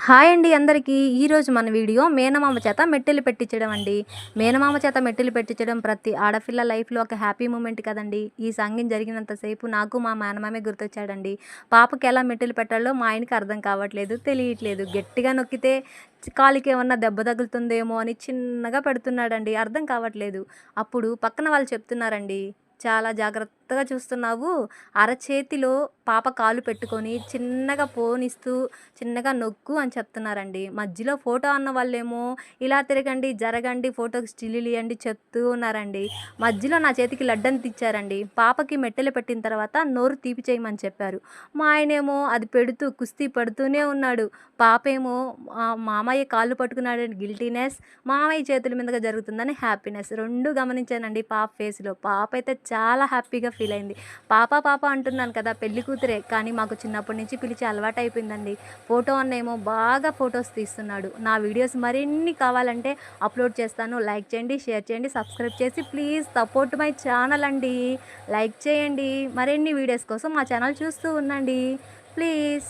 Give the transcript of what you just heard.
Hi అండి అందరికీ. ఈరోజు మన వీడియో మేనమామ చేత మెట్టెలు పెట్టించడం అండి. మేనమామ చేత మెట్టెలు పెట్టించడం ప్రతి ఆడపిల్ల లైఫ్‌లో ఒక హ్యాపీ మూమెంట్ కదండీ. ఈ సంఘం జరిగినంత సేపు నాకు మా మేనమామే గుర్తొచ్చాడండి. పాపకి ఎలా మెట్టెలు పెట్టాలో మా ఆయనకి అర్థం కావట్లేదు, తెలియట్లేదు. గట్టిగా నొక్కితే కాలికేమన్నా దెబ్బ తగులుతుందేమో అని చిన్నగా పెడుతున్నాడండి. అర్థం కావట్లేదు. అప్పుడు పక్కన వాళ్ళు చెప్తున్నారండి, "చాలా జాగ్రత్తగా చూస్తున్నావు. అరచేతిలో పాప కాలు పెట్టుకొని చిన్నగా పోనిస్తూ చిన్నగా నొక్కు" అని చెప్తున్నారండి. మధ్యలో ఫోటో అన్న వాళ్ళేమో ఇలా తిరగండి, జరగండి, ఫోటోకి స్టిల్లులియ్యండి చెప్తూ ఉన్నారండి. మధ్యలో నా చేతికి లడ్డంతిచ్చారండి. పాపకి మెట్టెలు పెట్టిన తర్వాత నోరు తీపి చేయమని చెప్పారు. మా ఆయనేమో అది పెడుతూ కుస్తీ పడుతూనే ఉన్నాడు. పాపేమో మామయ్య కాళ్ళు పట్టుకున్నాడని గిల్టీనెస్, మామయ్య చేతుల మీదుగా జరుగుతుందని హ్యాపీనెస్. 2 గమనించానండి పాప ఫేస్‌లో. పాప అయితే చాలా హ్యాపీగా ఫీల్ అయింది. పాప, పాప అంటున్నాను కదా! పెళ్లి కూతురే. కానీ మాకు చిన్నప్పటి నుంచి పిలిచి అలవాటయిపోయిందండి. ఫోటో అన్నేమో బాగా ఫోటోస్ తీస్తున్నాడు. నా వీడియోస్ మరిన్ని కావాలంటే అప్లోడ్ చేస్తాను. లైక్ చేయండి, షేర్ చేయండి, సబ్స్క్రైబ్ చేసి ప్లీజ్ సపోర్ట్ మై ఛానల్ అండి. లైక్ చేయండి. మరిన్ని వీడియోస్ కోసం మా ఛానల్ చూస్తూ ఉండండి. ప్లీజ్.